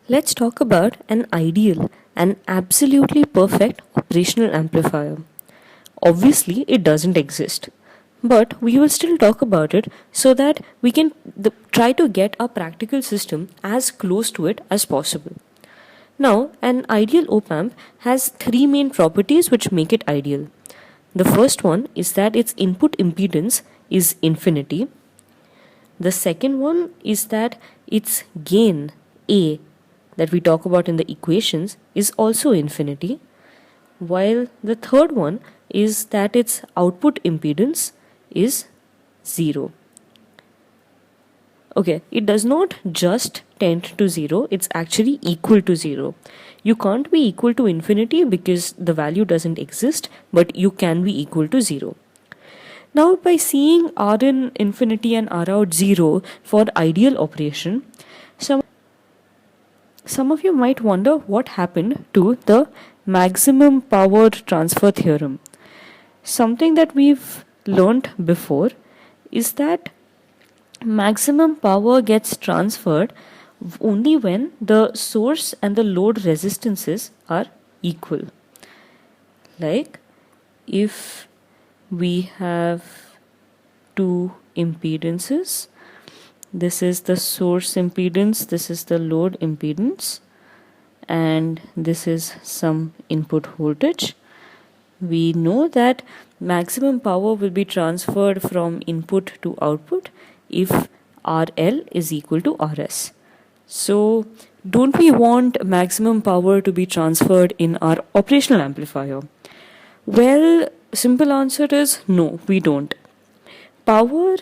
Let's talk about an ideal and absolutely perfect operational amplifier. Obviously, it doesn't exist, but we will still talk about it so that we can try to get our practical system as close to it as possible. Now, an ideal op amp has three main properties which make it ideal. The first one is that its input impedance is infinity. The second one is that its gain, A, that we talk about in the equations, is also infinity. While the third one is that its output impedance is 0. Okay, it does not just tend to 0, it's actually equal to 0. You can't be equal to infinity because the value doesn't exist, but you can be equal to 0. Now, by seeing R in infinity and R out 0 for ideal operation, some of you might wonder what happened to the maximum power transfer theorem. Something that we've learned before is that maximum power gets transferred only when the source and the load resistances are equal. Like if we have two impedances, this is the source impedance, this is the load impedance, and this is some input voltage. We know that maximum power will be transferred from input to output if RL is equal to RS. So, don't we want maximum power to be transferred in our operational amplifier? Well, simple answer is no, we don't. Power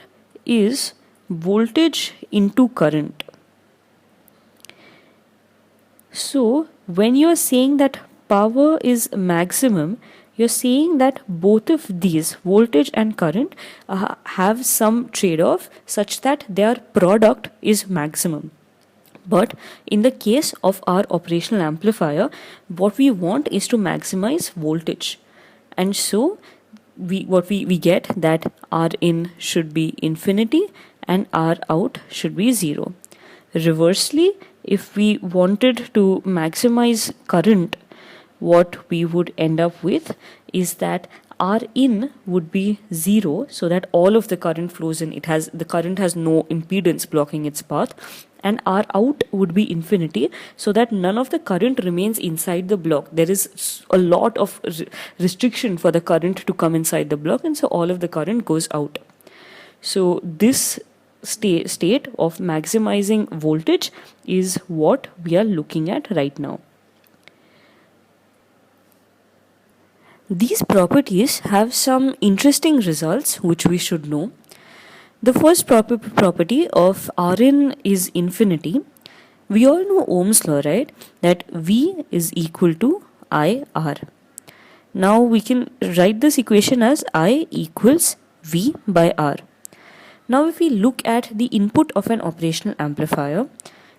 is voltage into current. So, when you are saying that power is maximum, you're saying that both of these, voltage and current, have some trade-off such that their product is maximum. But in the case of our operational amplifier, what we want is to maximize voltage. And so we get that R in should be infinity and R out should be 0. Reversely, if we wanted to maximize current, what we would end up with is that R in would be 0 so that all of the current flows in. The current has no impedance blocking its path, and R out would be infinity so that none of the current remains inside the block. There is a lot of restriction for the current to come inside the block, and so all of the current goes out. So this state of maximizing voltage is what we are looking at right now. These properties have some interesting results which we should know. The first property of Rn is infinity. We all know Ohm's law, right? That V is equal to IR. Now we can write this equation as I equals V by R. Now if we look at the input of an operational amplifier,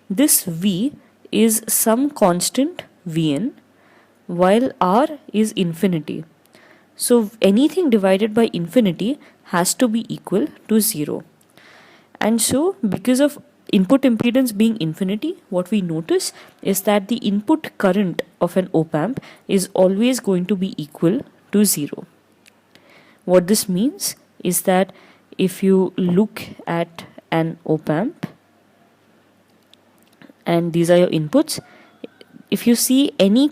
this V is some constant Vn, while R is infinity. So anything divided by infinity has to be equal to 0. And so because of input impedance being infinity, what we notice is that the input current of an op amp is always going to be equal to 0. What this means is that if you look at an op amp and these are your inputs, if you see any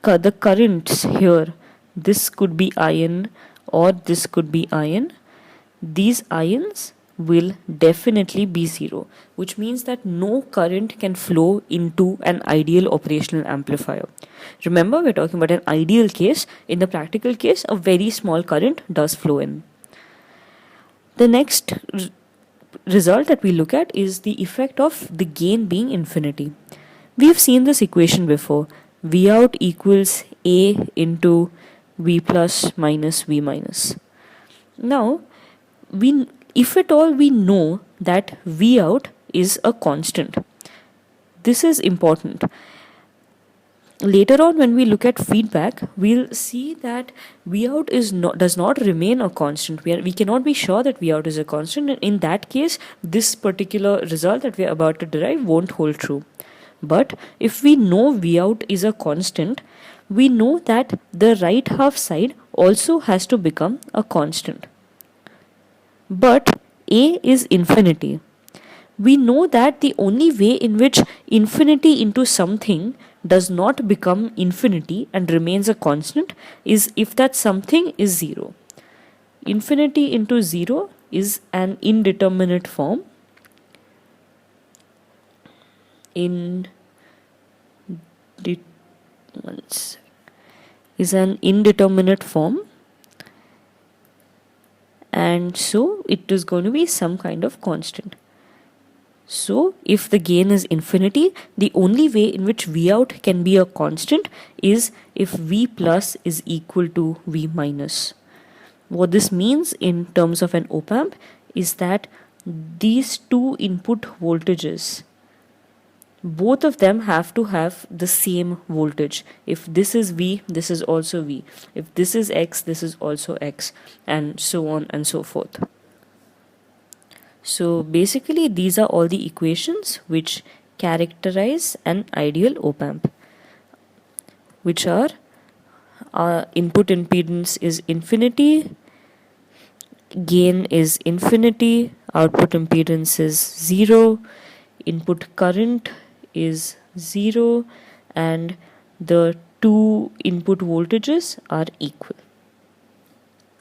the currents here, this could be ion or this could be ion, these ions will definitely be 0, which means that no current can flow into an ideal operational amplifier. Remember, we're talking about an ideal case. In the practical case, a very small current does flow in. The next result that we look at is the effect of the gain being infinity. We've seen this equation before. V out equals A into V plus minus V minus. Now, if at all we know that V out is a constant, this is important. Later on, when we look at feedback, we'll see that V out does not remain a constant. We cannot be sure that V out is a constant, and in that case, this particular result that we are about to derive won't hold true. But if we know V out is a constant, we know that the right half side also has to become a constant. But A is infinity. We know that the only way in which infinity into something does not become infinity and remains a constant is if that something is 0. Infinity into 0 is an indeterminate form. Is an indeterminate form, and so it is going to be some kind of constant. So if the gain is infinity, the only way in which V out can be a constant is if V plus is equal to V minus. What this means in terms of an op-amp is that these two input voltages, both of them have to have the same voltage. If this is V, this is also V. If this is X, this is also X, and so on and so forth. So basically these are all the equations which characterize an ideal op-amp, which are input impedance is infinity, gain is infinity, output impedance is 0, input current is 0, and the two input voltages are equal.